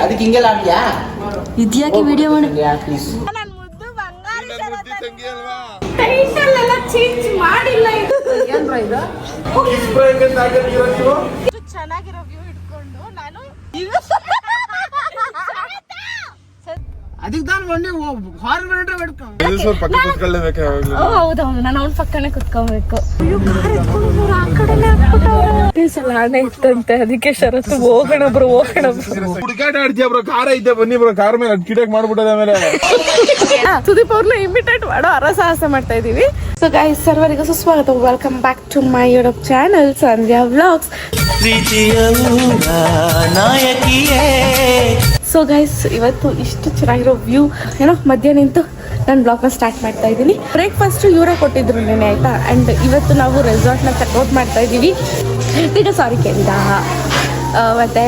ಅದಕ್ಕೆ ಹಿಂಗೆಲ್ಲ ಆಡ್ಯಾ ಇದ್ಯಾಕೆ ವಿಡಿಯೋ ಮಾಡಿ ಚೆನ್ನಾಗಿರೋ ವ್ಯೂ ಇಟ್ಕೊಂಡು ನಾನು ಅದಕ್ಕೆ ತಾನು ಬಂದು ಹಾರ್ ಮಿನಿಟ್ ಹೌದೌದು ನಾನು ಅವ್ನ ಪಕ್ಕನೆ ಕುತ್ಕೊಬೇಕು ಆನೆ ಇತ್ತಂತೆ ಅದಕ್ಕೆ ಶರತ್ತು ಹೋಗೋಣ ಬ್ರೋ ಹುಡುಕಾಟ ಆಡ್ತೀಯ ಬ್ರೋ ಕಾರ ಐತೆ ಬನ್ನಿ ಬ್ರೋ ಕಾರ್ ಮೇಲೆ ಕಿಟಕ್ ಮಾಡ್ಬಿಟ್ಟದ ಆಮೇಲೆ ಸುದೀಪ್ ಅವ್ರನ್ನ ಇಮಿಟೇಟ್ ಮಾಡೋ ಅರಸಾಹಸ ಮಾಡ್ತಾ ಇದೀವಿ. ಸೊ ಗೈಸ್ ಸರ್ವರಿಗೂ ಸುಸ್ವಾಗತ, welcome back to my YouTube channel Sandhya vlogs. So guys ಇವತ್ತು ಇಷ್ಟು ಚೆನ್ನಾಗಿರೋ ವ್ಯೂ ಏನೋ ಮಧ್ಯ ನಿಂತು ನಾನು ಬ್ಲಾಗ್ನ ಸ್ಟಾರ್ಟ್ ಮಾಡ್ತಾ ಇದ್ದೀನಿ. ಬ್ರೇಕ್ಫಾಸ್ಟ್ ಇವರೇ ಕೊಟ್ಟಿದ್ರು ನೆನೆ ಆಯ್ತಾ. ಆ್ಯಂಡ್ ಇವತ್ತು ನಾವು ರೆಸಾರ್ಟ್ನ ಚೆಕ್ಔಟ್ ಮಾಡ್ತಾ ಇದ್ದೀವಿ. ಈಗ ಸಾರಿ ಕೇಳಿದ ಮತ್ತು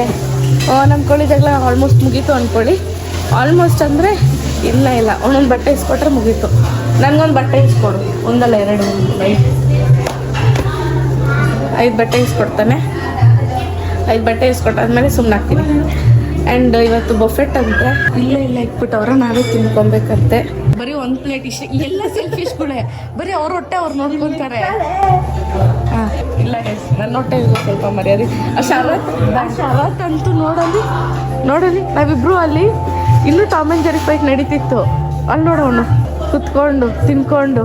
ನಮ್ಮ ಕೋಳಿ ಜಗಳ ಆಲ್ಮೋಸ್ಟ್ ಮುಗೀತು ಅಂದ್ಕೊಳ್ಳಿ. ಆಲ್ಮೋಸ್ಟ್ ಅಂದರೆ ಇಲ್ಲ ಒಂದೊಂದು ಬಟ್ಟೆ ಇಸ್ಕೊಟ್ರೆ ಮುಗೀತು. ನನಗೊಂದು ಬಟ್ಟೆ ಇಸ್ಕೊಡು, ಒಂದಲ್ಲ ಎರಡು, 5 ಬಟ್ಟೆ ಇಸ್ಕೊಡ್ತಾನೆ. 5 ಬಟ್ಟೆ ಇಸ್ಕೊಟ್ಟಾದ್ಮೇಲೆ ಸುಮ್ಮನೆ ಹಾಕ್ತೀನಿ. ಆ್ಯಂಡ್ ಇವತ್ತು ಬಫೆಟ್ ಅಂತೆ ಇಲ್ಲ ಇಟ್ಬಿಟ್ಟವ್ರ ನಾವೇ ತಿನ್ಕೊಬೇಕಂತೆ. ಬರೀ 1 ಪ್ಲೇಟ್ ಇಷ್ಟ. ಎಲ್ಲ ಸೆಲ್ಫಿಶ್ಗಳೇ ಬರೀ ಅವ್ರ ಹೊಟ್ಟೆ ಅವ್ರು ನೋಡ್ಕೊತಾರೆ. ಹಾಂ ಇಲ್ಲ ನನ್ನ ಹೊಟ್ಟೆ ಸ್ವಲ್ಪ ಮರ್ಯಾದೆ. ಶರತ್ ಅಂತೂ ನೋಡಲಿ ನಾವಿಬ್ರು ಅಲ್ಲಿ ಇನ್ನೂ ಟಾಮ್ ಆ್ಯಂಡ್ ಜೆರಿ ಫೈಟ್ ನಡೀತಿತ್ತು. ಅಲ್ಲಿ ನೋಡೋನು ಕುತ್ಕೊಂಡು ತಿನ್ಕೊಂಡು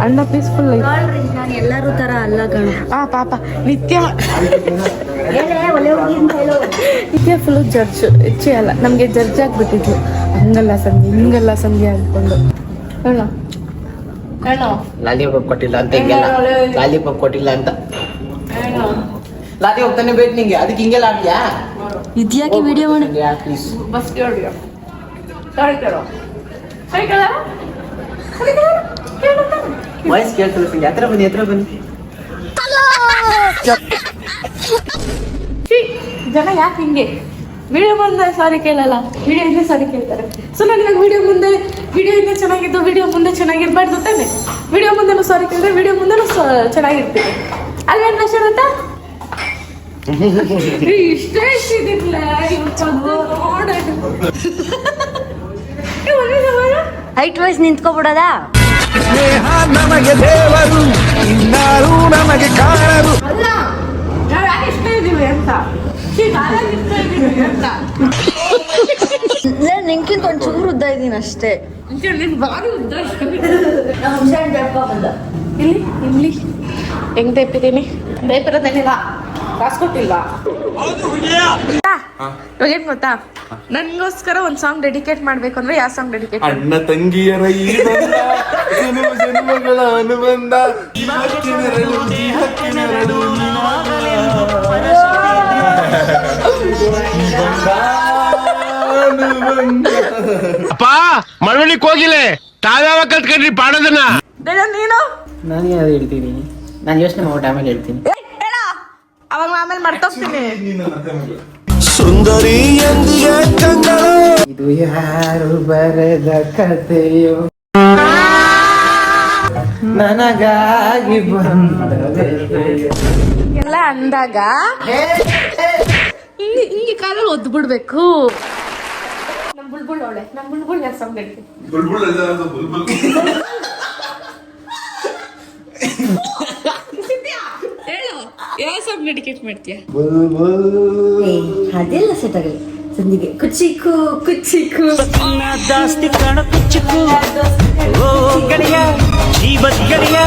ಅಣ್ಣ ಪೀಸ್ಫುಲ್ ಐತೆ. ನಾನು ಎಲ್ಲರೂ ತರ ಅಲ್ಲ ಕಣು. ಪಾಪ ನಿತ್ಯ ಫುಲ್ ಜಡ್ಜ್ ಹೆಚ್ಚೆ ಅಲ್ಲ, ನಮಗೆ ಜಡ್ಜ್ ಆಗಿಬಿಟ್ಟಿದ್ಲು. ಹಂಗಲ್ಲ ಸಂಧ್ಯಾ ಅಂದ್ಕೊಂಡು ಲಾಲಿಪಾಪ್ ಕೊಟ್ಟಿಲ್ಲ ಅಂತ ಹಿಂಗೆಲ್ಲ ಲಾಲಿಪಾಪ್ ಕೊಟ್ಟಿಲ್ಲ ಅಂತ ಲಾಲಿ ಹೋಗ್ತಾನೆ ಬೇಕು ನಿಂಗೆ. ಅದಕ್ಕೆ ಹಿಂಗೆಲ್ಲ ಆಡ್ಯಾ ಇದ್ಯಾಕೆ ವಿಡಿಯೋ ಮಾಡಿ ಪ್ಲೀಸ್. ಬಸ್ ಕೇಳಿಯೋ ವಾಯ್ಸ್ ಕೇಳ್ತಿಲ್ಲ. ಹತ್ರ ಬನ್ನಿ ಜನ ಯಾಕೆ ಹಿಂಗೆ ವಿಡಿಯೋ ಮುಂದೆ ಸಾರಿ ಕೇಳಲ್ಲ, ವಿಡಿಯೋ ಹಿಂದೆ ಸಾರಿ ಕೇಳ್ತಾರೆ. ಸೊ ನನಗೆ ವಿಡಿಯೋ ಇನ್ನೂ ಚೆನ್ನಾಗಿದ್ದು ವಿಡಿಯೋ ಮುಂದೆ ಚೆನ್ನಾಗಿರ್ಬಾರ್ದು ತಾನೆ. ವಿಡಿಯೋ ಮುಂದೆನೂ ಸಾರಿ ಕೇಳಿದ್ರೆ ವಿಡಿಯೋ ಮುಂದೆನೂ ಚೆನ್ನಾಗಿರ್ತೀವಿ ಅಲ್ವೇನ ಶರತ? ಇಷ್ಟೇ ಇಷ್ಟಿದಿಲ್ಲ ಹೈಟ್ ವೈಸ್ ನಿಂತ್ಕೊಬಿಡೋದ. ನಮಗೆ ದೇವರು ಇನ್ನಾರು ನಮಗೆ ಕಾಣರು. ಅಲ್ಲ ನಾವು ಯಾಕೆ ಇಷ್ಟ ಇದೀವಿ ಅಂತ ನಿಂಕಿಂತ ಒಂಚೂರು ಉದ್ದ ಇದ್ದೀನಿ ಅಷ್ಟೇ. ಬಾರಿ ಉದ್ದ ಇಲ್ಲಿ ಹೆಂಗ್ ತೆಪ್ಪಿದ್ದೀನಿ. ಬೇಪಿರೋದೇನಿಲ್ಲ, ಕಾಸು ಕೊಟ್ಟಿಲ್ವಾ? ಇವಾಗ ಏನ್ ಗೊತ್ತಾ, ನನ್ಗೋಸ್ಕರ ಒಂದ್ ಸಾಂಗ್ ಡೆಡಿಕೇಟ್ ಮಾಡ್ಬೇಕು ಅಂದ್ರೆ ಯಾವ ಸಾಂಗ್ ಡೆಡಿಕೇಟ್? ಅಣ್ಣ ತಂಗಿಯರ ಈ ಬಂದ ಜನ್ಮಗಳ ಅನುಬಂಧ ಅಪ್ಪ ಮಳವಳ್ಳಿಕ್ ಹೋಗಿಲೆ ತಾವ್ಯಾವ ಕಲ್ತ್ಕೊಂಡ್ರಿ ಪಾಡೋದನ್ನ. ನೀನು ನಾನು ಯಾವ್ದು ಹೇಳ್ತೀನಿ, ನಾನು ಯೋಚನೆ ಮಾಡ್ಬಿಟ್ಟು ಆಮೇಲೆ ಹೇಳ್ತೀನಿ. ಅವಾಗ ಆಮೇಲೆ ಮರ್ತೋಗ್ತೀನಿ. ಸುಂದರಿ ಇದು ಯಾರು ಬರೆದ ಕಥೆಯೋ ನನಗಾಗಿ ಎಲ್ಲ ಅಂದಾಗ ಹಿಂಗೆ ಕಾಲಲ್ಲಿ ಒದ್ದು ಬಿಡ್ಬೇಕು. ನಮ್ ಬುಲ್ಬುಲ್ ಒಳ್ಳೆ, ನಮ್ ಬುಲ್ಬುಲ್ ಯಾವ ಸಾಂಗ್ ಹೇಳ್ತೀನಿ? ಹೇಳು ಯಾವ ಸಾಂಗ್ ಡೆಡಿಕೇಟ್ ಮಾಡ್ತೀಯ? ಅದೆಲ್ಲ ಸೆಟ್ ಆಗಲಿ ಸಂದಿಗೆ ಕುಚಿಕು ಜಾಸ್ತಿ ಕಾಣ ಕುಚ್ಚುಕು ಓ ಗಡಿಯ ಜೀವದ ಗಡಿಯ.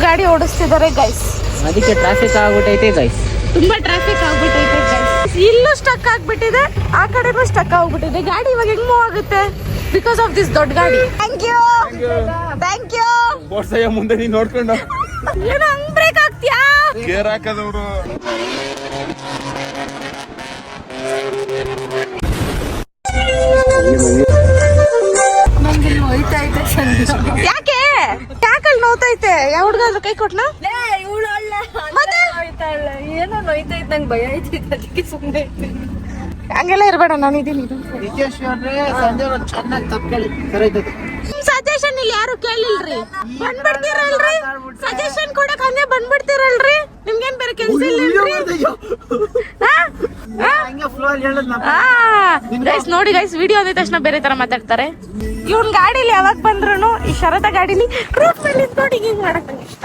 ಗಾಡಿ ಓಡಿಸ್ತಿದ್ದಾರೆ ಗೈಸ್. ಅದಕ್ಕೆ ಟ್ರಾಫಿಕ್ ಆಗ್ಬಿಟ್ಟೈತೆ ಗೈಸ್. ತುಂಬಾ ಟ್ರಾಫಿಕ್ ಆಗ್ಬಿಟ್ಟೈತೆ ಗೈಸ್. ಇಲ್ಲೂ ಸ್ಟಕ್ ಆಗ್ಬಿಟ್ಟಿದೆ, ಆ ಕಡೆನೂ ಸ್ಟಕ್ ಆಗ್ಬಿಟ್ಟಿದೆ. ಗಾಡಿ ಇವಾಗ ಹೆಂಗ್ ಮೂವ್ ಆಗುತ್ತೆ ಬಿಕಾಸ್ ಆಫ್ ದಿಸ್ ದೊಡ್ಡ ಗಾಡಿ. ಥ್ಯಾಂಕ್ ಯು ಬೋರ್ಸಯ್ಯ ಮುಂದೆ ನೀನ್ ನೋಡ್ಕೊಂಡು ಏನೋ ಹಂಗ್ ಬ್ರೇಕ್ ಆಗ್ತೀಯಾ? ಕೇರ್ ಹಾಕದವ್ರು. ಯಾಕೆ ಯಾಕಲ್ಲಿ ನೋಯ್ತೈತೆ? ಯಾವ ಹುಡುಗ ಕೈ ಕೊಟ್ನಾ? ಏನೋ ನೋಯ್ತೈತೆ ನಂಗೆ ಭಯ ಐತೈತೆ ಅದಕ್ಕೆ ಸುಮ್ಮನೆ. ಹಂಗೆಲ್ಲ ಇರ್ಬೇಡ, ನಾನು ಇದೀನಿ. ಸಂಜೆ ಚೆನ್ನಾಗಿ ತಪ್ಪಲಿ ಸರಿತದೆ. ಸಜೆಷನ್ ಇಲ್ಲಿ ಯಾರು ಕೇಳಿಲ್ರಿ, ಬಂದ್ಬಿಡ್ತೀರಲ್ರಿ ಸಜೆಷನ್ ಕೊಡಕ್, ಹಂಗೆ ಬಂದ್ಬಿಡ್ತೀರಲ್ರಿ. ನಿಮ್ಗೇನ್ ಬೇರೆ ಕೆಲ್ಸ ಇಲ್ಲ ಗೈಸ್. ನೋಡಿ ಗೈಸ್, ವಿಡಿಯೋ ಅಂದಿದ ತಕ್ಷಣ ಬೇರೆ ತರ ಮಾತಾಡ್ತಾರೆ. ಇವ್ನ್ ಗಾಡಿಲಿ ಯಾವಾಗ ಬಂದ್ರು, ಈ ಶರತ ಗಾಡಿಲಿ ರೋಡ್ ಮೇಲೆ ನಿಂತ್ಕೊಂಡು ಹಿಂಗ್ ಮಾಡಕ್ ನಂಗೆ ಇಷ್ಟ.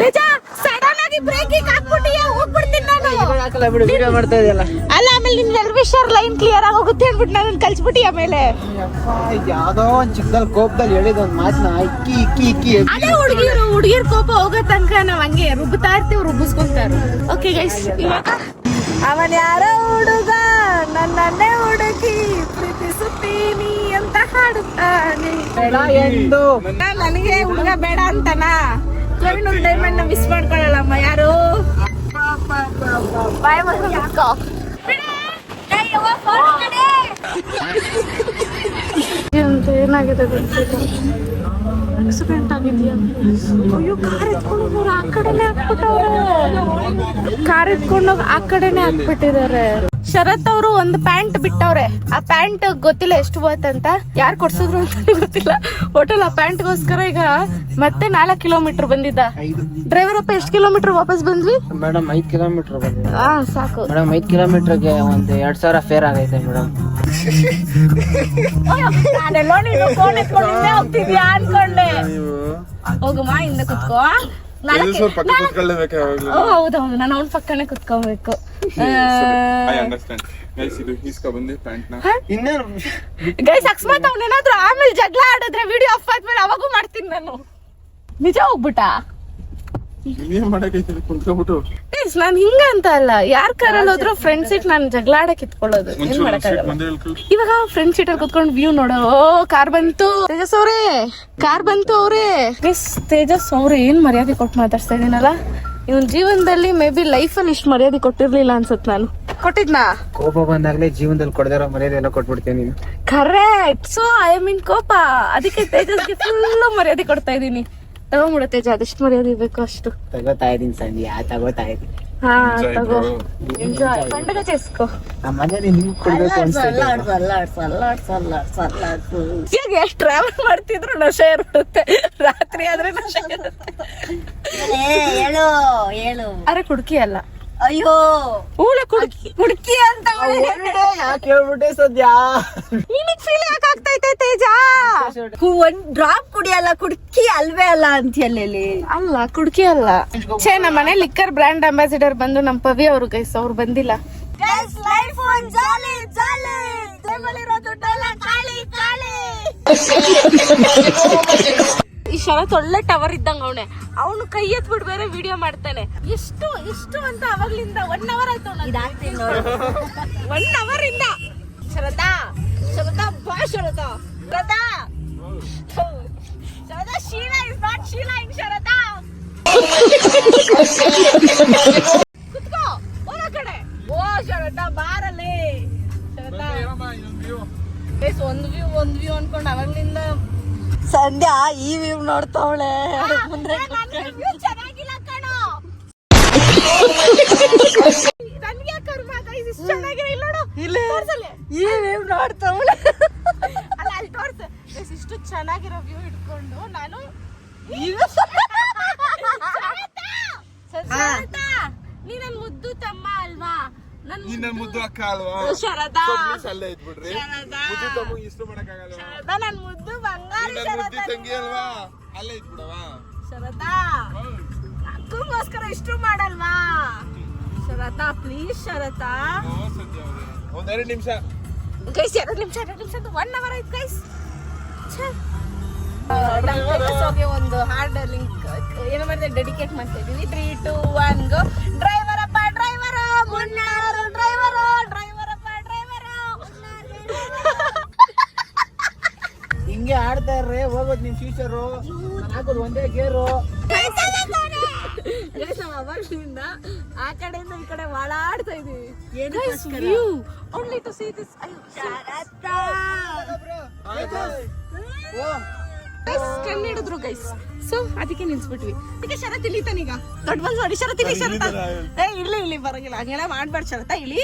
ನಿಜ, ಸಡನ್ ಆಗಿ ಬ್ರೇಕಿಂಗ್ ಹಾಕ್ಬಿಟ್ಟಿಯ, ಹೋಗ್ಬಿಡ್ತೀನಿ ನಾನು. ವಿಡಿಯೋ ಮಾಡ್ತಾ ಇದೆಯಲ್ಲ. ಅಲ್ಲ, ಆಮೇಲೆ ನಿನ್ ವೆಲ್ವಿಷರ್ ಲೈನ್ ಕ್ಲಿಯರ್ ಆಗಿ ಹೋಗುತ್ತೆ ಅನ್ಬಿಟ್ಟು ನಾನು ಕಳ್ಸ್ಬಿಟ್ಟಿ. ಆಮೇಲೆ ಯಾವ್ದೋ ಒಂದ್ ಚಿಕ್ಕದಲ್ಲಿ ಕೋಪದಲ್ಲಿ ಹೇಳಿದ ಒಂದ್ ಮಾತನ್ನ ಇಕ್ಕಿ ಇಕ್ಕಿ ಇಕ್ಕಿ. ಅದೇ ಹುಡುಗಿರ್ ಕೋಪ ಹೋಗೋ ತನಕ ನಾವ್ ಹಂಗೆ ರುಬ್ತಾ ಇರ್ತೀವಿ, ರುಬ್ಬಿಸ್ಕೊಂತಾರ. ಓಕೆ ಗೈಸ್, ಇವಾಗ ಅವನ್ ಯಾರೋ ಹುಡುಗ ನನ್ನೇ ಹುಡುಗಿ ಪ್ರೀತಿಸುತ್ತೀನಿ ಅಂತ ಹಾಡುತ್ತಾನೆ. ನನಗೆ ಹುಡುಗ ಬೇಡ ಅಂತನಾ? ಪ್ರವೀಣ್ ಡೈಮಂಡ್ ನ ಮಿಸ್ ಮಾಡ್ಕೊಳ್ಳಲ್ಲಮ್ಮ ಯಾರು. ಬಾಯ್ ಏನಾಗಿದೆ ಗೊತ್ತಿಲ್ಲ, ಆಕ್ಸಿಡೆಂಟ್ ಆಗಿದೆಯಾ? ಅಯ್ಯೋ, ಕಾರ್ ಎತ್ಕೊಂಡು ಹೋಗೋರು ಆ ಕಡೆನೆ ಹಾಕ್ಬಿಟ್ಟವ್ರೆ. ಕಾರ್ ಎತ್ಕೊಂಡೋಗಿ ಆ ಕಡೆನೆ ಹಾಕ್ಬಿಟ್ಟಿದ್ದಾರೆ. ಶರತ್ ಅವರು ಒಂದು ಪ್ಯಾಂಟ್ ಬಿಟ್ಟವ್ರೆ. ಆ ಪ್ಯಾಂಟ್ ಗೊತ್ತಿಲ್ಲ ಎಷ್ಟು ಹೋಯ್ತಂತ, ಯಾರು ಕೊಡ್ಸಿದ್ರು ಅಂತ ಗೊತ್ತಿಲ್ಲ. ಹೋಟೆಲ್ ಆ ಪ್ಯಾಂಟ್ಗೋಸ್ಕರ ಈಗ ಮತ್ತೆ 4 ಕಿಲೋಮೀಟರ್ ಬಂದಿದ್ದ. ಡ್ರೈವರ್ ಅಪ್ಪ ಎಷ್ಟು ಕಿಲೋಮೀಟರ್ ವಾಪಸ್ ಬಂದ್ವಿ? ಮೇಡಮ್ 5 ಕಿಲೋಮೀಟರ್ ಬಂದಿದೆ. ಸಾಕು ಮೇಡಮ್ 5 ಕಿಲೋಮೀಟರ್ಗೆ ಒಂದ್ 2000 ಫೇರ್ ಆಗೈತೆ ಮೇಡಮ್. ನಾನೆಲ್ಲೋ ನೀನು ಫೋನ್ ಎತ್ಕೊಂಡಿದ್ದೆ ಹೋಗ್ತಿದ್ಯಾ ಅನ್ಕೊಂಡೆ. ಹೋಗಮ್ಮ, ಹಿಂದೆ ಕುತ್ಕೋ. ಹೌದೌದು, ನಾನು ಅವ್ನ ಪಕ್ಕನೆ ಕುತ್ಕೋಬೇಕು. ಗೈಸ್, ಅಕಸ್ಮಾತ್ ಅವ್ನೇನಾದ್ರು ಆಮೇಲೆ ಜಗಳ ಆಡಿದ್ರೆ ವಿಡಿಯೋ ಆಫ್ ಆದ್ಮೇಲೆ ಅವಾಗೂ ಮಾಡ್ತೀನಿ ನಾನು. ನಿಜ ಹೋಗ್ಬಿಟ್ಟ. ನಾನು ಹಿಂಗ ಅಂತ ಅಲ್ಲ, ಯಾರ್ ಕಾರಲ್ಲಿ ಹೋದ್ರು ಫ್ರಂಟ್ ಸೀಟ್ ನಾನು ಜಗಳ ಆಡಕ್ ಇತ್ಕೊಳ್ಳೋದು. ಏನ್ ಮಾಡಕ್ಕಾಗಲ್ಲ. ಇವಾಗ ಫ್ರಂಟ್ ಸೀಟ್ ಅಲ್ಲಿ ಕುತ್ಕೊಂಡು ವ್ಯೂ ನೋಡೋ. ಕಾರ್ ಬಂತು, ತೇಜಸ್ ಅವ್ರೆ, ಕಾರ್ ಬಂತು ಅವ್ರೆ. ತೇಜಸ್ ಅವ್ರೆ ಏನ್ ಮರ್ಯಾದೆ ಕೊಟ್ಟು ಮಾತಾಡ್ತಾ ಇದೀನಲ್ಲ. ಇವನ್ ಜೀವನದಲ್ಲಿ ಮೇ ಬಿ ಲೈಫ್ ಅಲ್ಲಿ ಇಷ್ಟು ಮರ್ಯಾದೆ ಕೊಟ್ಟಿರ್ಲಿಲ್ಲ ಅನ್ಸುತ್ತೆ. ನಾನು ಕೊಟ್ಟಿದ್ನಾ? ಕೋಪ ಬಂದಾಗ್ಲೇ ಜೀವನದಲ್ಲಿ ಕೊಡದಿರೋ ಮರ್ಯಾದೆ ಎಲ್ಲ ಕೊಟ್ಬಿಡ್ತೀನಿ ನೀನು. ಕರೆಕ್ಟ್. ಸೊ ಐ ಮೀನ್ ಕೋಪ, ಅದಕ್ಕೆ ತೇಜಸ್ಗೆ ಫುಲ್ ಮರ್ಯಾದೆ ಕೊಡ್ತಾ ಇದೀನಿ. ತಗೊಂಬಿಡ ತೇಜ, ಅದೆಷ್ಟು ಮರ್ಯಾದೆ ಇರ್ಬೇಕು ಅಷ್ಟು ತಗೋತಾ ಇದೀನಿ ಸಂಜೆ. ತಗೋತಾ ಇದೀನಿ. ಹಾ, ತಗೋ, ಎಂಜಾಯ್. పండుగ చేసుకో. ನಮ್ಮ ಮನೇಲಿ ನೀವು ಕೊಡ್ಬೇಕು ಅನ್ಸುತ್ತೆ. ಈಗ ಎಷ್ಟು ಟ್ರಾವೆಲ್ ಮಾಡ್ತಿದ್ರು ನಶೆ ಇರುತ್ತೆ, ರಾತ್ರಿ ಆದ್ರೆ ನಶೆ ಇರುತ್ತೆ. ಹೇಳು. ಅರೆ ಕುಡ್ಕಿ ಅಲ್ಲ, ಅಯ್ಯೋ ಕುಡ್ಕಿ ಅಂತ ಯಾಕೆ ಹೇಳ್ಬಿಟ್ಟೆ ಸದ್ಯ? ನಿನಗ್ ಫೀಲ್ ಯಾಕೆ ಆಗ್ತೈತೆ ತೇಜ? ಒಂದ್ ಡ್ರಾಪ್ ಕುಡಿಯಲ್ಲ, ಕುಡ್ಕಿ ಅಲ್ವೇ ಅಲ್ಲ ಅಂತೀಯಲ್ಲಿ. ಅಲ್ಲ, ಕುಡ್ಕಿ ಅಲ್ಲ. ಛೇ, ನಮ್ಮ ಮನೆ ಲಿಕ್ಕರ್ ಬ್ರ್ಯಾಂಡ್ ಅಂಬಾಸಿಡರ್ ಬಂದು ನಮ್ಮ ಪವಿ ಅವರು ಗೈಸ್, ಅವ್ರು ಬಂದಿಲ್ಲ. ಈ ಶರತ್ ಒಳ್ಳೆ ಟವರ್ ಇದ್ದಂಗ ಅವನೇ. ಅವನು ಕೈ ಎತ್ಬಿಟ್ಟು ಬೇರೆ ವಿಡಿಯೋ ಮಾಡ್ತಾನೆ. ಎಷ್ಟು ಅಂತ ಅವಾಗ್ಲಿಂದ 1 ಅವರ್ ಆಯ್ತು. 1 ಅವರ್ ಇಂದ ಶರದಾ ಬಾ, ಶರದಾ ಶೀಲಾ ಇಸ್ ನಾಟ್ ಶೀಲಾ ಇನ್ ಶರದಾ. ಕುತ್ಕೋ, ಹೋರ ಕಡೆ. ಓ ಶರದಾ ಬಾರಲ್ಲಿ. ಶರದಾ ಒಂದ್ ವ್ಯೂ ಅನ್ಕೊಂಡು ಅವಾಗ್ಲಿಂದ ಸಂಧ್ಯಾ ಈ ವ್ಯೂ ನೋಡ್ತಾವಳೆ. ಚೆನ್ನಾಗಿಲ್ಲ ಕಣೋ, ನನ್ಗೆ ಕರ್ಮ ಗೈಸ್, ಇಷ್ಟು ಚೆನ್ನಾಗಿಲ್ಲ. ಇಲ್ಲ ನೋಡು, ಈ ವ್ಯೂ ನೋಡ್ತಾವಳೆ. ಅಲ್ಲ, ಅಲ್ಲಿ ತೋರ್ಸು. ಇಷ್ಟು ಚೆನ್ನಾಗಿರೋ ವ್ಯೂ ಇಟ್ಕೊಂಡು ನಾನು ನೀ ನನ್ ಮುದ್ದು ತಮ್ಮ ಅಲ್ವಾ? ನಿನ್ನ ಮುದ್ದು ಅಕ್ಕ ಅಲ್ವಾ? ಶರದಾ, ಅಲ್ಲೇ ಇದ್ಬಿಡ್ರಿ. ಮುದ್ದು ತಮ್ಮ ಇಷ್ಟು ಮಾಡಕ್ಕಾಗಲ್ವಾ? ಶರದಾ ನನ್ ಮುದ್ದು ಬಂಗಾರಿ. ಮುದ್ದು ತಂಗಿ ಅಲ್ವಾ? ಅಲ್ಲೇ ಇದ್ಬಿಡವಾ? ಶರದಾ, ಅಕ್ಕಂಗೋಸ್ಕರ ಇಷ್ಟು ಮಾಡಲ್ವಾ? ಶರದಾ ಪ್ಲೀಸ್, ಶರದಾ. ಒಂದ್ 2 ನಿಮಿಷ ಗೈಸ್, 2 ನಿಮಿಷ 1 ಅವರ್ ಆಯ್ತು ಗೈಸ್. ಒಂದು ಹಾರ್ಡ್ ಲಿಂಕ್ ಏನೋ ಮಾಡಿದ್ರೆ ಡೆಡಿಕೇಟ್ ಮಾಡ್ತಾ ಇದೀವಿ. 3, 2, 1 ಗೋ. ಡ್ರೈವರ್ ಅಪ್ಪ ಡ್ರೈವರ್, ಮುನ್ನಾರು ಡ್ರೈವರ್, ಡ್ರೈವರ್ ಅಪ್ಪ ಡ್ರೈವರ್. ಹಿಂಗೆ ಆಡ್ತಾ ಇರ್ರಿ, ಹೋಗೋದು ನಿಮ್ ಫ್ಯೂಚರು. ಹಾಕೋದು ಒಂದೇ ಗೇರು. ಅವರಿಂದ ಆ ಕಡೆಯಿಂದ ಈ ಕಡೆ ಓಡಾಡ್ತಾ ಇದೀವಿ. Only to see this. ಕಣ್ಣಿಡಿದ್ರು ಗೈಸ್, ಸೊ ಅದಕ್ಕೆ ನಿಲ್ಸ್ಬಿಟ್ವಿ. ಈಗ ಶರತ್ ಇಲ್ಲಿ ತಾನೀಗ ದೊಡ್ಡ ಬಂದ್ ನೋಡಿ. ಶರತ್ ಇಲ್ಲಿ, ಶರತ್ ಇಲ್ಲಿ ಬರಂಗಿಲ್ಲ, ಹಂಗೆಲ್ಲ ಮಾಡ್ಬಾರ್ದು ಶರತ್. ಇಲ್ಲಿ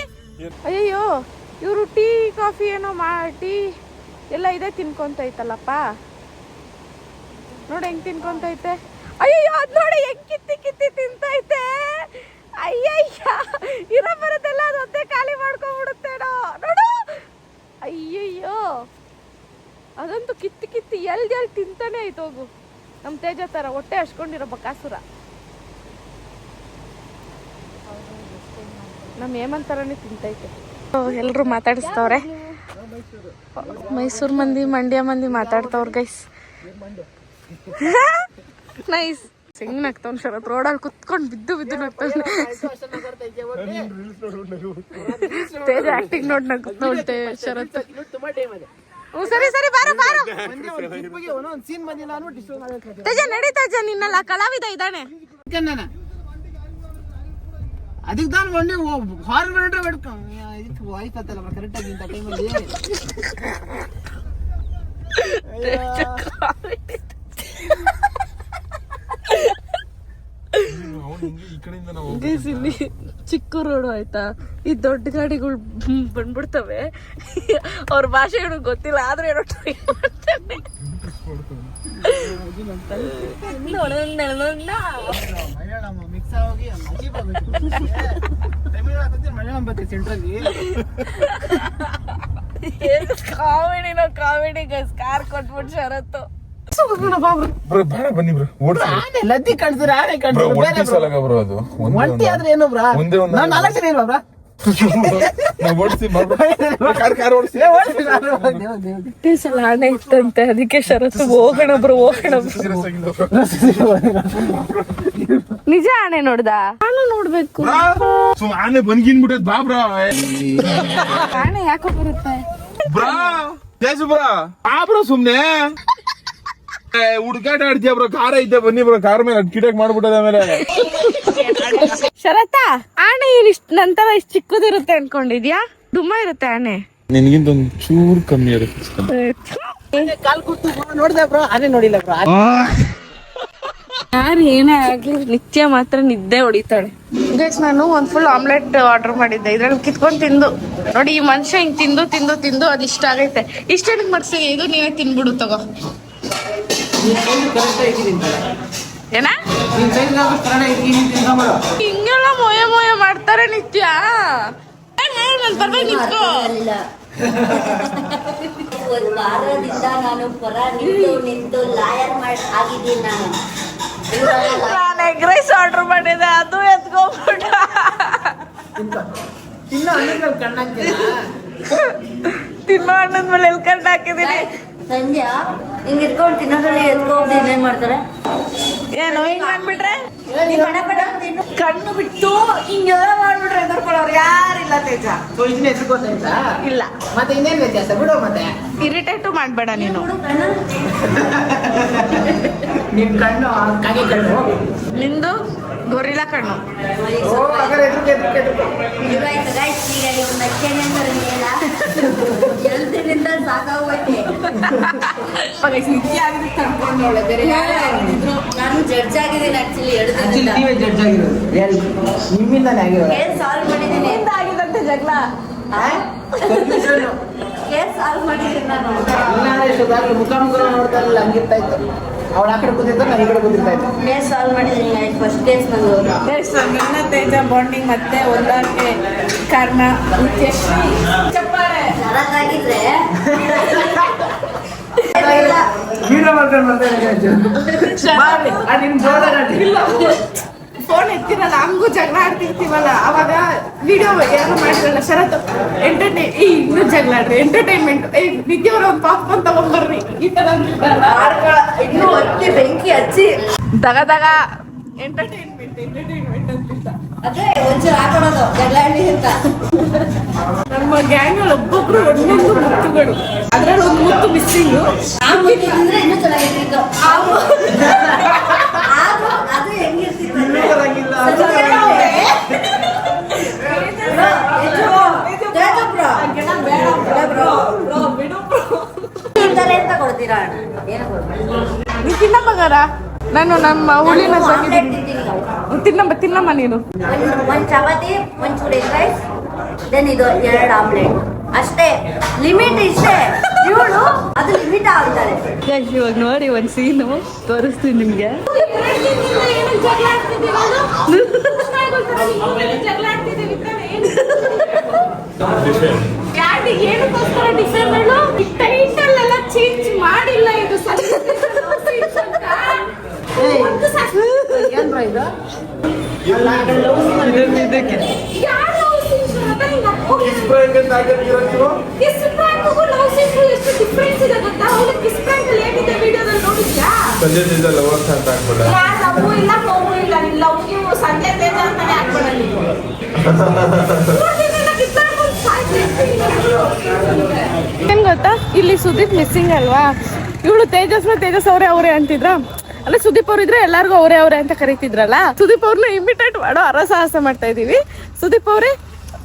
ಅಯ್ಯಯ್ಯೋ ಇವರು ಟೀ ಕಾಫಿ ಏನೋ ಟೀ ಎಲ್ಲ ಇದೆ ತಿನ್ಕೊಂತೈತಲ್ಲಪ್ಪ. ನೋಡಿ ಹೆಂಗ್ ತಿನ್ಕೊಂತೈತೆ. ಅಯ್ಯಯ್ಯೋ ಅದ್ ನೋಡಿ ಹೆಂಗ್ ಕಿತ್ತಿ ಕಿತ್ತಿ ತಿಂತೈತೆ. ಅಯ್ಯಯ್ಯ ಇರೋ ಬರೋದೆಲ್ಲ ಅದು ಒತ್ತೆ ಖಾಲಿ ಮಾಡ್ಕೊಂಡ್ಬಿಡುತ್ತೇನೋ ನೋಡು. ಅಯ್ಯಯ್ಯೋ ಅದಂತೂ ಕಿತ್ತಿ ಕಿತ್ತಿ ಎಲ್ದಿ ತಿಂತಾನೆ ಐತೆ. ಹೋಗು ನಮ್ಮ ತೇಜ ಥರ ಹೊಟ್ಟೆ ಹಚ್ಕೊಂಡಿರೋ ಬಕಾಸುರ. ನಮ್ಮ ಹೇಮಂತ್ ಥರನೇ ತಿಂತೈತೆ. ಎಲ್ಲರೂ ಮಾತಾಡಿಸ್ತವ್ರೆ. ಮೈಸೂರು ಮಂದಿ ಮಂಡ್ಯ ಮಂದಿ ಮಾತಾಡ್ತವ್ರ ಗೈಸ್. ನೈಸ್. ಹೆಂಗ್ ನಗ್ತಾವ್ ಶರತ್ ರೋಡಲ್ಲಿ ಕುತ್ಕೊಂಡು ಬಿದ್ದು ಬಿದ್ದು ನಗ್ತಾವ್. ತೇಜ ಆಕ್ಟಿಂಗ್ ನೋಡಿ ನಗ್ತಾವ್ ಶರತ್. ಸರಿ ಸರಿ ಬಾರೋ ಬಾರೋ ತೇಜ ನಡಿ ತೇಜ. ನಿನ್ನಲ್ಲ ಕಲಾವಿದ ಇದ್ದಾನೆ. ಅದಕ್ಕೆ ನಾನು ಮೊನ್ನೆ ಹಾರ್ನ್ ಮಾಡಿದ್ರೆ ಇದಕ್ಕೆ ವಾಯ್ತಲ್ಲ ಕರೆಕ್ಟ್ ಆಗಿ ಇಂಥ ಟೈಮಲ್ಲಿ. ಇಲ್ಲಿ ಚಿಕ್ಕ ರೋಡು ಆಯ್ತಾ, ಈ ದೊಡ್ಡ ಗಾಡಿಗಳು ಬಂದ್ಬಿಡ್ತವೆ. ಅವ್ರ ಭಾಷೆ ಏನೋ ಗೊತ್ತಿಲ್ಲ ಆದ್ರೆ ಏನೋ ಟ್ರೈ ಮಾಡ್ತಾನೆ. ಮಿಕ್ಸ್ ಆಗಿ ಮಲಯಾಳಂ ಬರ್ತದೆ ಸೆಂಟ್ರಲ್ಲಿ. ಕಾಮಿಡಿನೋ ಕಾಮಿಡಿ ಗಸ್. ಕಾರ್ ಕೊಟ್ಬಿಟ್ಟು ಶರತ್ತು. ಬನ್ನಿ ಬ್ರೋ ಲದ್ದಿ ಕಾಣಿಸಿದ್ರೆ ಆನೆ ಒಂಟಿ ಆದ್ರೆ ಏನು ಬ್ರಾ? ನಾನು 4 ಜನ ಇಲ್ವಾ ಬ್ರಾ? ಸಲ ಆನೆ ಇತ್ತಂತೆ, ಅದಕ್ಕೆ ಶರತ್ತು ಹೋಗೋಣ ಬ್ರೋ ಹೋಗೋಣ. ನಿಜ ಆನೆ ನೋಡ್ದ? ನಾನು ನೋಡ್ಬೇಕು. ಆನೆ ಬಂದ್ಗಿನ್ಬಿಟ್ಟದ್ ಬಾ ಬ್ರಾ. ಆನೆ ಯಾಕೋ ಬರುತ್ತೆ ಬ್ರಾ? ತೇಜು ಬ್ರಾ ಬಾ ಬ್ರೋ ಸುಮ್ನೆ ಹುಡುಕಾಟ ಆಡ್ತೀಯ ಬ್ರೋ. ಕಾರ ಐತೆ ಬನ್ನಿ ಬ್ರೋ. ಕಾರ್ ಮೇಲೆ ಕಿಟಕ್ ಮಾಡ್ಬಿಟ್ಟದ ಆಮೇಲೆ. ಶರತ್ತ ಆನೆ ಇಷ್ಟ ನಂತರ ಇಷ್ಟ ಚಿಕ್ಕದಿರುತ್ತೆ ಅನ್ಕೊಂಡಿದ್ಯಾ? ಡುಮ್ಮ ಇರುತ್ತೆ ಆನೆ. ನಿನ್ಗಿಂತ ಒಂದ್ ಚೂರ್ ಕಮ್ಮಿ ಇರುತ್ತೆ. ಕಾಲ್ ಕೂತು ನೋಡ್ದೆ ಬ್ರೋ, ಆನೆ ನೋಡಿಲ್ಲ ಬ್ರೋ. ಯಾರು ಏನೇ ಆಗ್ಲಿ ನಿತ್ಯ ಮಾತ್ರ ನಿದ್ದೆ ಹೊಡಿತಾಳೆ. ಗೈಸ್ ನಾನು ಒಂದ್ ಫುಲ್ ಆಮ್ಲೆಟ್ ಆರ್ಡರ್ ಮಾಡಿದ್ದೆ. ಇದ್ರಲ್ಲಿ ಕಿತ್ಕೊಂಡ್ ತಿಂದು ನೋಡಿ ಈ ಮನುಷ್ಯ ಹಿಂಗ್ ತಿಂದು ತಿಂದು ತಿಂದು ಅದ್ ಇಷ್ಟ ಆಗೈತೆ. ಇಷ್ಟೇನಕ್ ಮಾಡ್ಸಿ ಇದು ನೀವೇ ತಿನ್ಬಿಡು ತಗೋ. ಏನ ಹಿಂಗೆಲ್ಲ ಮೊಯ ಮೊಯ ಮಾಡ್ತಾರೆ ನಿತ್ಯ. ನನ್ ಪರವಾಗಿ ನಿಂತ್ಕೋ. ಒಂದು ವಾರದಿಂದ ನಾನು ಪರ ನಿಂತು ಲಾಯರ್ ಆಗಿದ್ದೀನಿ. ನಾನು ಎಗ್ ರೈಸ್ ಆರ್ಡರ್ ಮಾಡಿದ್ದೆ, ಅದು ಎತ್ಕೊಂಡ್ಬಿಟ್ಟ. ತಿನ್ನೋ ಹಣ್ಣದ ಮೇಲೆ ಎಲ್ಲಿ ಕಣ್ಣು ಹಾಕಿದೀನಿ. ಸಂಜೆ ಹಿಂಗ್ ಇಟ್ಕೊಂಡು ತಿನ್ನೋದ್ರಲ್ಲಿ ಎತ್ಕೊಂಡು ಏನ್ ಮಾಡ್ತಾರೆ? ಏನು ಹಿಂಗ್ ಮಾಡ್ಬಿಟ್ರೆ ಕಣ್ಣು ಬಿಟ್ಟು ಹಿಂಗೆಲ್ಲ ಮಾಡ್ಬಿಟ್ರೆ ಎದುರ್ಕೊಳ್ಳೋರು ಯಾರಿಲ್ಲ ತೇಜ. ಇಲ್ಲ ಮತ್ತೆ ಇನ್ನೇನ್ ವ್ಯತ್ಯಾಸ ಬಿಡು. ಮತ್ತೆ ಇರಿಟೇಟು ಮಾಡ್ಬೇಡ ನೀನು. ನಿಮ್ ಕಣ್ಣು ಕಾಗೆ ಕಣ್ಣು, ನಿಂದು ಗೊರಿಲ್ಲ ಕಣ್ಣು. ಎಲ್ದಿನಿಂದ ಸಾಕಾಗೋಯ್ತೆ. ನಾನು ಜಡ್ಜ್ ಆಗಿದ್ದೀನಿ ಆಕ್ಚುಲಿ. ನೀವೇ ಜಡ್ಜ್ ಆಗಿರೋದು, ನಿಮ್ಮಿಂದಾನೇ ಆಗಿರೋದು. ಕೇಸ್ ಸಾಲ್ವ್ ಮಾಡಿದ್ದೀನಿ. ಆಗಿದಂತೆ ಜಗಳ. ಕೇಸ್ ಸಾಲ್ವ್ ಮಾಡಿದ್ದೀನಿ ನಾನು. ಇಲ್ಲಾಂದ್ರೆ ಎಷ್ಟೊತ್ತಾಗ್ಲೂ ಮುಖಾಮುಖ ನೋಡ್ತಾ ಇರಲಿಲ್ಲ, ಹಂಗಿರ್ತಾ ಇತ್ತು. ಅವಳು ಆ ಕಡೆ ಕೂತಿರ್ತಾ ನಾನು ಈ ಕಡೆ ಕೂತಿರ್ತಾ ಇದ್ದೆ. ಕೇಸ್ ಸಾಲ್ವ್ ಮಾಡಿದ್ದೀನಿ. ಫಸ್ಟ್ ಕೇಸ್ ನಂದು. ನನ್ನ ತೇಜ ಬಾಂಡಿಂಗ್ ಮತ್ತೆ ಒಂದಾಕೆ ಕಾರಣ ಚಪ್ಪಾಳೆ ಚೆನ್ನಾಗಿದ್ರೆ ವೀಡಿಯೋ ಮಾಡ್ಕೊಂಡು ಫೋನ್ ಎತ್ತಿರಲ್ಲ, ಹಂಗೂ ಜಗಳ ಆಡ್ತಿರ್ತೀವಲ್ಲ ಅವಾಗ ವಿಡಿಯೋ ಯಾರು ಮಾಡಿರಲ್ಲ. ಶರತ್ ಎಂಟರ್ಟೈನ್ ಇನ್ನೂ ಜಗಳ ಆಡ್ರಿ ಎಂಟರ್ಟೈನ್ಮೆಂಟ್ ನಿತ್ಯವರ ಒಂದು ಪಾಪ್ಕಾರ್ನ್ ತಗೊಂಡ್ಬರ್ರಿ ಈ ತರ ಇನ್ನೂ ಹೊತ್ತಿ ಬೆಂಕಿ ಹಚ್ಚಿ ದಗ ಎಂಟರ್ಟೈನ್ಮೆಂಟ್ ಅಂತಿದ್ದ. ಅದೇ ಒಂಚೂರು ಹಾಕೊಡೋದು ಜಗಳ ಆಡಿ ಅಂತ. ನಮ್ಮ ಗ್ಯಾಂಗಲ್ಲಿ ಒಬ್ಬೊಬ್ರು ಒಂದೊಂದು ಮುತ್ತುಗಳು, ಅದ್ರಲ್ಲಿ ಒಂದು ಮುತ್ತು ಮಿಸ್ಸಿಂಗು. ಅಂದ್ರೆ ಇನ್ನೂ ಚೆನ್ನಾಗಿರ್ತಿತ್ತು. ಅದು ಹೆಂಗಿರ್ತಿತ್ತು ಅಂತ ಕೊಡ್ತೀರಾ? ನೀ ತಿನ್ನಮ್ಮಗಾರ ನಾನು ನಮ್ಮ ಹುಳಿನ ತಿನ್ನಮ್ಮ ನೀನು. ಒಂದ್ ಚಪಾತಿ, ಒಂಚೂರು ಎಗ್ ರೈಸ್, ದೆನ್ ಇದು 2 ಆಮ್ಲೆಟ್ ಅಷ್ಟೇ. ಲಿಮಿಟ್ ಇಷ್ಟೇ. ಇವಳು ಅದು ಲಿಮಿಟ್ ಆಗ್ತಾಳೆ. ಇವಾಗ ನೋಡಿ ಒಂದ್ ಸೀನು ತೋರಿಸ್ತೀನಿ ನಿಮ್ಗೆ. ಏನಕ್ಕೋಸ್ಕರ ಡಿಸೈನ್ ಟೈಟಲ್ ಎಲ್ಲ ಚೇಂಜ್ ಮಾಡಿಲ್ಲ. ಇದು ಏನ್ ಗೊತ್ತಾ, ಇಲ್ಲಿ ಸುದೀಪ್ ಮಿಸ್ಸಿಂಗ್ ಅಲ್ವಾ. ಇವಳು ತೇಜಸ್ ಅವರೇ ಅಂತಿದ್ರ. ಅಲ್ಲ ಸುದೀಪ್ ಅವ್ರು ಇದ್ರೆ ಎಲ್ಲಾರ್ಗು ಅವರೇ ಅಂತ ಕರೀತಿದ್ರಲ್ಲ. ಸುದೀಪ್ ಅವ್ರನ್ನ ಇಮಿಟೇಟ್ ಮಾಡೋ ಅರಸಾಹಸ ಮಾಡ್ತಾ ಇದೀವಿ. ಸುದೀಪ್ ಅವ್ರೆ,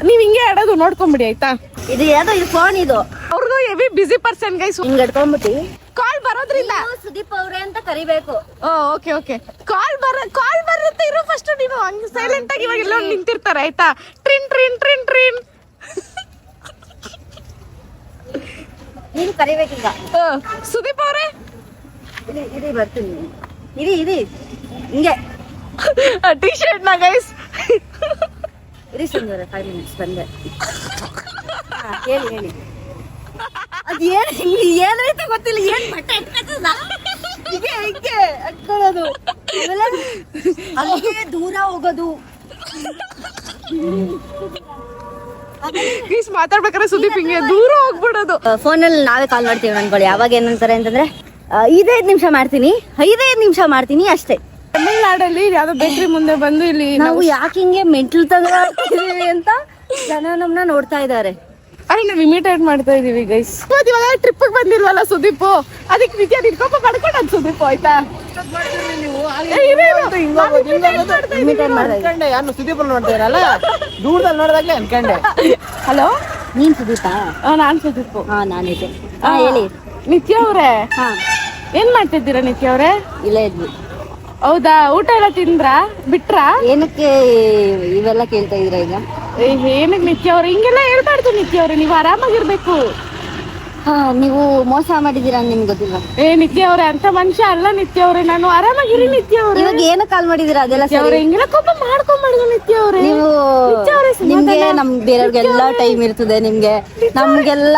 ನೀವ್ ಹಿಂಗೆ ಆಡೋದು ನೋಡ್ಕೊಂಬಿಡಿ ಆಯ್ತಾ. ಇದು ಯಾವ್ದೋ ಇದು ಫೋನ್ ಇದು. ಅವ್ರಿಗೂ ಹೆವಿ ಬಿಸಿ ಪರ್ಸನ್ ಗೈಸ್. ಹಿಂಗ್ ಇಟ್ಕೊಂಡ್ಬಿಟ್ಟು ಕಾಲ್ ಬರೋದ್ರಿಂದ ಸುದೀಪ್ ಅವ್ರೆ ಅಂತ ಕರಿಬೇಕು. ಓಕೆ ಕಾಲ್ ಬರುತ್ತೆ. ಇರೋ ಫಸ್ಟ್ ನೀನು ಹಂಗ್ ಸೈಲೆಂಟ್ ಆಗಿ ಇವಾಗ ಎಲ್ಲ ನಿಂತಿರ್ತಾರೆ ಆಯ್ತಾ. ಟ್ರಿನ್ ಟ್ರಿನ್ ಟ್ರಿನ್ ಟ್ರಿನ್ ನೀನು ಕರಿಬೇಕೀಗ. ಸುದೀಪ್ ಅವ್ರೆ ಇರಿ ಬರ್ತೀನಿ. ಇರಿ ಹಿಂಗೆ ಟಿ ಶರ್ಟ್ ನ ಗೈಸ್. ಇರಿ ಸಂಜೆ 5 minutes ಬಂದೆ. ಹೇಳಿ ಅದು ಏನೈತೆ ಗೊತ್ತಿಲ್ಲ. ಏನ್ ಬಟ್ಟೆ ಹಿಂಗೆ ಹಾಕೊಳ್ಳೋದು, ಅಲ್ಲಿಗೆ ದೂರ ಹೋಗೋದು. ಗೈಸ್ ಮಾತಾಡ್ಬೇಕಾದ್ರೆ ಸುದೀಪ್ ಹಿಂಗೆ ದೂರ ಹೋಗ್ಬಿಡೋದು. ಫೋನಲ್ಲಿ ನಾವೇ ಕಾಲ್ ಮಾಡ್ತೀವಿ ಅನ್ಕೊಳ್ಳಿ. ಅವಾಗ ಏನಂತಾರೆ ಅಂತಂದ್ರೆ 5 ನಿಮಿಷ ಮಾಡ್ತೀನಿ ಅಷ್ಟೇ. ತಮಿಳ್ನಾಡಲ್ಲಿ ಯಾವ್ದೋ ಬೇಕ್ರಿ ಮುಂದೆ ಬಂದು ಇಲ್ಲಿ ನಾವು ಯಾಕೆ ಹಿಂಗೆ ಮೆಂಟಲ್ ತಗೊಳ್ತೀವಿ ಅಂತ ಜನ ನಮ್ಮನ್ನ ನೋಡ್ತಾ ಇದ್ದಾರೆ. ನಾವು ಇಮಿಟೇಟ್ ಮಾಡ್ತಾ ಇದೀವಿ ಗೈಸ್. ಇವಾಗ ಟ್ರಿಪ್ ಬಂದಿಲ್ವಲ್ಲ ಸುದೀಪ್, ಅದಕ್ಕೆ ನಿತ್ಯ ನಿಂತ್ಕೊಂಡ್ ಪಡ್ಕೊಂಡ್ ಸುದೀಪ್ ಆಯ್ತಾ. ಅನ್ಕಂಡೆ ಯಾರು ಸುದೀಪ್ ನೋಡ್ತಾರಲ್ಲ, ದೂರದಲ್ಲಿ ನೋಡಿದಾಗ್ಲೇ ಅನ್ಕಂಡೆ. ಹಲೋ, ನೀನ್ ಸುದೀಪಾ? ನಾನ್ ಸುದೀಪ್. ನಾನಿದೆ. ಹೇಳಿ ನಿತ್ಯ ಅವ್ರೆ. ಹಾ, ಏನ್ ಮಾಡ್ತಿದ್ದೀರಾ ನಿತ್ಯ ಅವ್ರೆ? ಇಲ್ಲ ಇದ್ವಿ. ಹೌದಾ, ಊಟ ಎಲ್ಲ ತಿಂದ್ರಾ ಬಿಟ್ರಾ? ಏನಕ್ಕೆ ಇವೆಲ್ಲ ಕೇಳ್ತಾ ಇದೀರ ಈಗ? ಏನಕ್ಕೆ ನಿತ್ಯ ಅವ್ರೆ ಹಿಂಗೆಲ್ಲ ಹೇಳ್ಬಾರ್ದು. ನಿತ್ಯ ಅವ್ರೆ ನೀವು ಆರಾಮಾಗಿರ್ಬೇಕು. ನೀವು ಮೋಸ ಮಾಡಿದೀರಾ ನಿಮ್ಗೆ ಗೊತ್ತಿಲ್ಲ. ನಿತ್ಯ ಅವ್ರೆ ಅಂತ ಮನುಷ್ಯ ಅಲ್ಲ ನಿತ್ಯ ಅವ್ರೆ. ನಾನು ಆರಾಮಾಗಿರಿ ನಿತ್ಯ ಅವ್ರೆ. ಇವಾಗ ಏನು ಕಾಲ್ ಮಾಡಿದೀರಾ ಅದೆಲ್ಲ ಅವ್ರೆ ಹಿಂಗೆಲ್ಲ ಕೋಪ ಮಾಡ್ಕೊಂಡ್ಬಾರ್ದು ನಿತ್ಯ ಅವ್ರೆ. ನೀವು ನಿಮ್ಗೆ ಬೇರೆಯವ್ರಿಗೆಲ್ಲ ಟೈಮ್ ಇರ್ತದೆ, ನಿಮ್ಗೆ ನಮ್ಗೆಲ್ಲ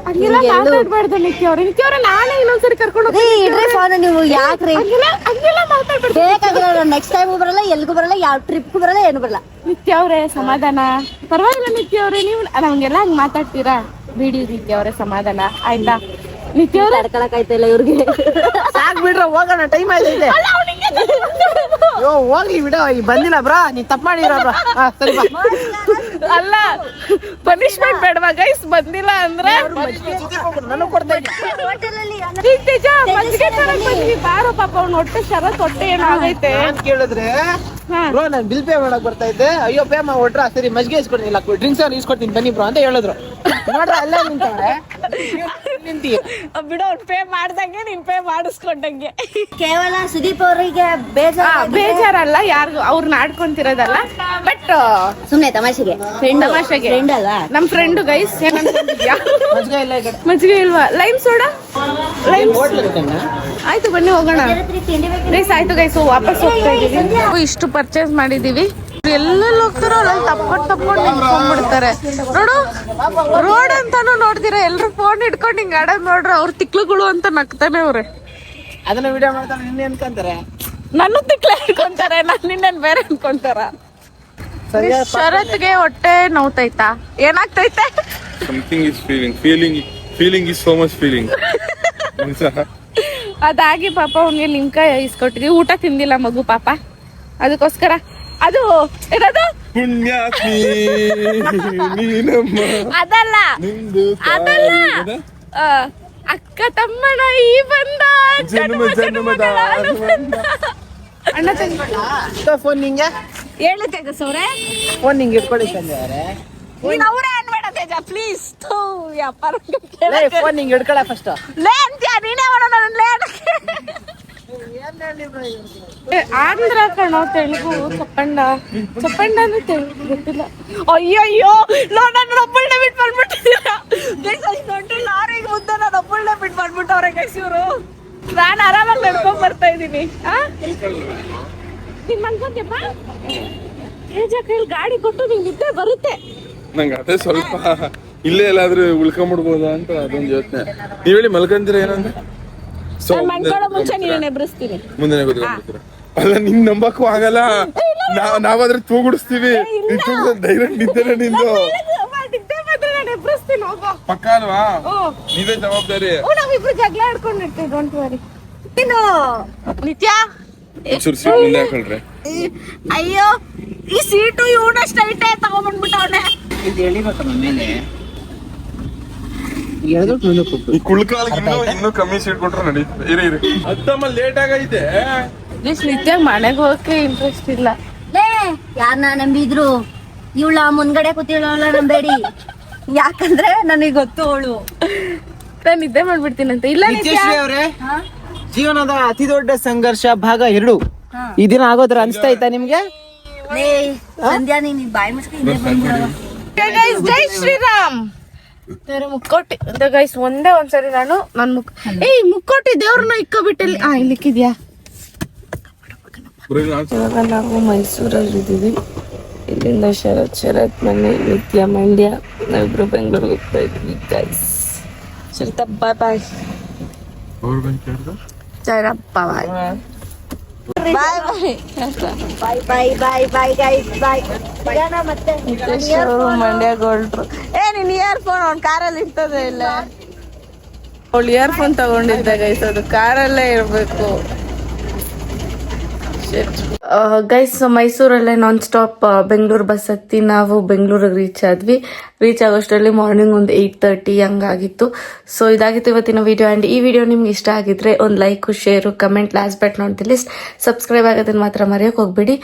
ಹಂಗೆಲ್ಲ ಮಾತಾಡ್ಬಾರ್ದು ನಿತ್ಯ ಅವ್ರೆ. ನಿತ್ಯ ಅವ್ರೆ ನಾನೇ ಇನ್ನೊಂದ್ಸರಿ ಕರ್ಕೊಂಡು ಇಡ್ರಿ ಫೋನ್. ನೀವು ಯಾಕ್ರಿ ಹಂಗೆಲ್ಲ ಮಾತಾಡ್ಬಾರ್ದು. ಬೇಕಾಗಿಲ್ಲ. ನೆಕ್ಸ್ಟ್ ಟೈಮ್ ಬರಲ್ಲ, ಎಲ್ಗೂ ಬರಲ್ಲ, ಯಾವ ಟ್ರಿಪ್ ಬರಲ್ಲ, ಏನು ಬರಲ್ಲ. ನಿತ್ಯ ಅವ್ರೆ ಸಮಾಧಾನ. ಪರವಾಗಿಲ್ಲ ನಿತ್ಯ ಅವ್ರೆ, ನೀವು ನಮ್ಗೆಲ್ಲ ಹಂಗ್ ಮಾತಾಡ್ತೀರಾ ಬಿಡಿ ನಿತ್ಯ ಅವ್ರೆ. ಸಮಾಧಾನ ಆಯ್ತಾ ನಿತ್ಯ ಅವ್ರೆ? ತಡ್ಕೊಳಕ್ ಆಯ್ತಾ ಇವ್ರಿಗೆ? ಸಾಕ್ ಬಿಡ್ರ, ಹೋಗೋಣ, ಟೈಮ್ ಆಯ್ತೈತೆ. ಹೋಗ್ಲಿ ಬಿಡ, ಬಂದಿಲ್ಲ ಬ್ರಾ, ನೀನ್ ತಪ್ಪು ಮಾಡಿರ ಬ್ರಾ. ಸರಿ ಬಾ. ಅಲ್ಲ ಪನಿಷ್ಮೆಂಟ್ ಬೇಡವಾ ಗೈಸ್? ಬಂದಿಲ್ಲ ಅಂದ್ರೆ ನಾನು ಕೊಡ್ತಾ ಇದ್ದೆ. ತೇಜ ಮಜ್ಜಿಗೆ ತರಕ್ ಬಂದ್ವಿ ಬಾರೋ. ಪಾಪ ಅವ್ನ ಹೊಟ್ಟೆ ಶರತ್ ಹೊಟ್ಟೆ ಏನಾಗೈತೆ ನಾನ್ ಕೇಳಿದ್ರೆ ಬ್ರೋ ನಾನು ಬಿಲ್ ಪೇ ಮಾಡಕ್ ಬರ್ತಾ ಇದ್ದೆ. ಅಯ್ಯೋ ಪೇ ಮಾಡ್ಬಿಟ್ರ, ಸರಿ ಮಜ್ಜಿಗೆ ಇಸ್ಕೊಡ್ತೀನಿ, ಡ್ರಿಂಕ್ಸ್ ಇಸ್ಕೊಡ್ತೀನಿ ಬನ್ನಿ ಬ್ರೋ ಅಂತ ಹೇಳಿದ್ರು. ನೋಡ್ರ ಅಲ್ಲೇ ನಿಂತವ್ರೆ, ನಿಂತೀಯ ಬಿಡು. ಅವ್ನು ಪೇ ಮಾಡ್ದಂಗೆ ನೀನ್ ಪೇ ಮಾಡಿಸ್ಕೊಂಡಂಗೆ. ಕೇವಲ ಸುದೀಪ್ ಅವರಿಗೆ ಬೇಜಾರಲ್ಲ, ಯಾರಿಗೂ ಅವ್ರನ್ನ ಆಡ್ಕೊಂತಿರೋದಲ್ಲ. ಬಟ್ ಸುಮ್ನೆ ತಮಾಷೆಗೆ ತಮಾಷೆಗೆ ಫ್ರೆಂಡ್ ಅಲ್ಲ, ನಮ್ ಫ್ರೆಂಡ್ ಗೈಸ್. ಏನಂತಿದ್ಯಾ? ಮಜ್ಜಿಗೆ ಇಲ್ಲ ಈ ಕಡೆ. ಮಜ್ಜಿಗೆ ಇಲ್ವಾ? Lime soda? ಆಯ್ತು ಬನ್ನಿ ಹೋಗೋಣ ಗೈಸ್. ಆಯ್ತು ಗೈಸ್, ವಾಪಸ್ ಹೋಗ್ತಾ ಇದೀವಿ. ಇಷ್ಟು ಪರ್ಚೇಸ್ ಮಾಡಿದೀವಿ. ಎಲ್ಲೆಲ್ಲಿ ಹೋಗ್ತಾರೋ ಅಲ್ಲಿ ತಪ್ಕೊಂಡು ನಿಂತ್ಕೊಂಡ್ಬಿಡ್ತಾರೆ ನೋಡು. ರೋಡ್ ಅಂತಾನು ನೋಡ್ದಿರ ಎಲ್ರು ಫೋನ್ ಇಟ್ಕೊಂಡು ಹಿಂಗ್ ಆಡೋದ್ ನೋಡ್ರ. ಅವ್ರ ತಿಕ್ಲುಗಳು ಅಂತ ನಗ್ತಾನೆ ಅವ್ರೆ. ಅದನ್ನ ವಿಡಿಯೋ ಮಾಡ್ತಾರೆ, ನಿನ್ನೆ ಅನ್ಕೊಂತಾರೆ. ನನ್ನ ತಿಕ್ಲೆ ಇಟ್ಕೊಂತಾರೆ, ನಿನ್ನ ಬೇರೆ ಅನ್ಕೊಂತಾರ. ಶರತ್ಗೆ ಹೊಟ್ಟೆ ನೋವ್ತೈತಾ? ಏನಾಗ್ತೈತೆ? Something is feeling is so much feeling. ಅದಾಗಿ ಪಾಪ ಅವ್ನಿಗೆ ಲಿಂಕ ಇಸ್ಕೊಟ್ಟಿದ್ವಿ. ಊಟ ತಿಂದಿಲ್ಲ ಮಗು ಪಾಪ, ಅದಕ್ಕೋಸ್ಕರ. ಅದು ಏನದು ಪುಣ್ಯಾತ್ಮಿ ನೀನಮ್ಮ. ಅದಲ್ಲ ಅಕ್ಕ ತಮ್ಮನ ಈ ಬಂದ ಜನ್ಮದ ಅಣ್ಣ ತಂಗಿ ಫೋನ್ ನಿಂಗೆ ಹೇಳಿ ತೇಜಸ್ ಅವ್ರೆ. ಫೋನ್ ನಿಂಗೆ ಇಟ್ಕೊಳ್ಳಿ ಸಂಜೆ ಅವರೇ. ನೀನ್ ಅವ್ರೆ ಅನ್ಬೇಡ ತೇಜ ಪ್ಲೀಸ್. ಫೋನ್ ನಿಂಗೆ ಇಟ್ಕೊಳ್ಳ ಫಸ್ಟ್. ಲೇ ಅಂತ್ಯ ನೀನೇ ಮಾಡೋಣ. ಲೇ ಆಂಧ್ರ ಕಣೋ, ತೆಲುಗು ಚಪ್ಪಂಡ ಅಂದ್ರೆ ತೆಲುಗು ಗೊತ್ತಿಲ್ಲ. ಅಯ್ಯಯ್ಯೋ ನಾನು ಒಬ್ಬಳನ್ನೇ ಬಿಟ್ಟು ಬಂದ್ಬಿಟ್ಟಿದ್ದೀರಾ ದೊಡ್ಡ ಲಾರಿಗೆ ಮುಂದೆ ನಾನು ಒಬ್ಬಳನ್ನೇ ಬಿಟ್ಟು ಬಂದ್ಬಿಟ್ಟವ್ರೆ ಗೈಸ್ ಇವರು. ನಾನು ಆರಾಮಾಗಿ ನಡ್ಕೊಂಡ್ ಬರ್ತಾ ಇದ್ದೀನಿ. ನೀನ್ ಮನ್ಕೊಂತಪ್ಪ ತೇಜ ಕೈಲಿ ಗಾಡಿ ಕೊಟ್ಟು ನಿಂಗೆ ನಿದ್ದೆ ಬರುತ್ತೆ. ನಂಗೆ ಅದೇ ಸ್ವಲ್ಪ ಇಲ್ಲೇ ಎಲ್ಲಾದ್ರೂ ಉಳ್ಕೊಂಬಿಡ್ಬೋದಾ ಅಂತ ಅದೊಂದು ಯೋಚನೆ. ನೀವ್ ಹೇಳಿ ಮಲ್ಕೊಂತೀರ ಏನಂದ್ರೆ ಮನ್ಕೊಳ್ಳೋ ಮುಂಚೆ ನೀನು ಎಬ್ರಿಸ್ತೀನಿ. ಮುಂದೆ ಕೂತ್ಕೊಂಡ್ಬಿಡ್ತೀರ. ಅಲ್ಲ ನಿನ್ ನಂಬಕ್ಕೂ ಆಗಲ್ಲ. ನಾವಾದ್ರೆ ತೂಗುಡಿಸ್ತೀವಿ. ಡೈರೆಕ್ಟ್ ನಿಂತೇನೆ ನಿಂದು ನಿದ್ದೆ ಬಂದ್ರೆ ನಾನು ಎಬ್ರಿಸ್ತೀನಿ. ಹೋಗೋ ಪಕ್ಕ ಅಲ್ವಾ? ನೀವೇ ಜವಾಬ್ದಾರಿ. ನಾವಿಬ್ರು ಜಗಳ ಆಡ್ಕೊಂಡಿರ್ತೀವಿ. Don't worry. ನೀನು ನಿತ್ಯ ಮುಂದೆ ಹಾಕೊಳ್ರಿ. ಅಯ್ಯೋ ಈ ಸೀಟು ಇವನಷ್ಟು ಐಟೆ ತಗೊಂಡ್ಬಂದ್ಬಿಟ್ಟವನೆ. ಇದು ಎಳಿಬೇಕಮ್ಮ ಮೇಲೆ ಎಳ್ದೊಟ್ಟು ಮುಂದಕ್ಕೆ ಹೋಗ್ಬೇಕು. ಈ ಕುಳ್ಕಾಲಿಗೆ ಇನ್ನೂ ಕಮ್ಮಿ ಸೀಟ್ ಕೊಟ್ರೆ ನಡೀತದೆ. ಇರಿ ಹತ್ತಮ್ಮ ಲೇಟ್ ಆಗೈತೆ. ನಿತ್ಯ ಮನೆಗೆ ಹೋಗಕ್ಕೆ ಇಂಟ್ರೆಸ್ಟ್ ಇಲ್ಲ. ಲೇ ಯಾರನ್ನ ನಂಬಿದ್ರು ಇವಳ ಮುಂದ್ಗಡೆ ಕೂತಿರೋಳ ನಂಬೇಡಿ. ಯಾಕಂದ್ರೆ ನನಗೆ ಗೊತ್ತು ಅವಳು ನಾನು ನಿದ್ದೆ ಮಾಡ್ಬಿಡ್ತೀನಂತ. ಇಲ್ಲ ನಿತ್ಯಶ್ರೀ ಅವ್ರೆ, ಜೀವನದ ಅತಿ ದೊಡ್ಡ ಸಂಘರ್ಷ ಭಾಗ 2 ಈ ದಿನ ಆಗೋದ್ರ ಅನ್ಸ್ತಾ ಇತ್ತಾ ನಿಮ್ಗೆ? ಲೇ ಸಂಧ್ಯಾ ನೀನ್ ಬಾಯಿ ಮುಚ್ಕೊಂಡು ಬಂದ್ಬಿಡವ. ಜೈ ಶ್ರೀರಾಮ್. ಮುಕ್ಕೋಟಿ ಗೈಸ್ ಒಂದೇ ಒಂದ್ಸರಿ ನಾನು ಮುಕ್ಕೋಟಿ ದೇವ್ರನ್ನ ಇಕ್ಕೋಬಿಟ್ಟಲ್ಲಿ ಇಲ್ಲಿಕ್ಕಿದ್ಯಾ. ಇವಾಗ ನಾವು ಮೈಸೂರಲ್ಲಿ ಇದ್ದೀವಿ. ಇಲ್ಲಿಂದ ಶರತ್ ಮನೆ, ನಿತ್ಯ ಮಂಡ್ಯ, ನಾವಿಬ್ರು ಬೆಂಗಳೂರಿಗೆ ಹೋಗ್ತಾ ಇದ್ವಿ ಗೈಸ್. ಶರತ್ ಬಾಯ್ ಬಾಯ್. ಶರಪ್ಪ ಬಾಯ್ ಮಂಡ್ಯ ಗೋಲ್ಡ್ರು. ನೀನ್ ಇಯರ್ಫೋನ್ ಅವ್ನ ಕಾರಲ್ಲಿ ಇರ್ತದೆ ಇಲ್ಲ. ಅವಳು ಇಯರ್ಫೋನ್ ತಗೊಂಡಿದ್ದ ಗೈಸ್, ಅದು ಕಾರಲ್ಲೇ ಇರ್ಬೇಕು. ಗೈಸ್ ಮೈಸೂರಲ್ಲೇ ನಾನ್ ಸ್ಟಾಪ್ ಬೆಂಗಳೂರು ಬಸ್ ಹತ್ತಿ ನಾವು ಬೆಂಗಳೂರಿಗೆ ರೀಚ್ ಆಗೋಷ್ಟರಲ್ಲಿ ಮಾರ್ನಿಂಗ್ ಒಂದು 8:30 ಹಂಗಾಗಿತ್ತು. ಸೊ ಇದಾಗಿತ್ತು ಇವತ್ತಿನ ವಿಡಿಯೋ. ಆ್ಯಂಡ್ ಈ ವಿಡಿಯೋ ನಿಮ್ಗೆ ಇಷ್ಟ ಆಗಿದ್ರೆ ಒಂದು like, share, comment, last but not the list subscribe ಆಗೋದನ್ನ ಮಾತ್ರ ಮರೆಯೋಕೆ ಹೋಗ್ಬೇಡಿ.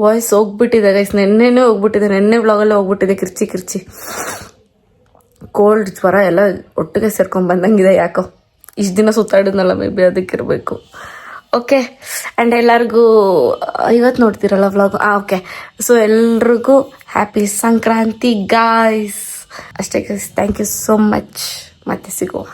ವಾಯ್ಸ್ ಹೋಗ್ಬಿಟ್ಟಿದೆ ಗೈಸ್, ನೆನ್ನೆನೇ ಹೋಗ್ಬಿಟ್ಟಿದೆ. ನೆನ್ನೆ ವ್ಲಾಗಲ್ಲೇ ಹೋಗ್ಬಿಟ್ಟಿದೆ ಕಿರ್ಚಿ ಕೋಲ್ಡ್ ಜ್ವರ ಎಲ್ಲ ಒಟ್ಟಿಗೆ ಸೇರ್ಕೊಂಡ್ ಬಂದಂಗಿದೆ. ಯಾಕೋ ಇಷ್ಟು ದಿನ ಸುತ್ತಾಡಿದ್ನಲ್ಲ, ಮೇ ಬಿ ಅದಕ್ಕಿರಬೇಕು. ಓಕೆ. ಆ್ಯಂಡ್ ಎಲ್ಲರಿಗೂ ಇವತ್ತು ನೋಡ್ತಿರಲ್ಲ ವ್ಲಾಗ್. ಓಕೆ. ಸೊ ಎಲ್ರಿಗೂ ಹ್ಯಾಪಿ ಸಂಕ್ರಾಂತಿ ಗಾಯ್ಸ್. ಅಷ್ಟೇ guys. Thank you so much. ಮತ್ತೆ ಸಿಗುವ.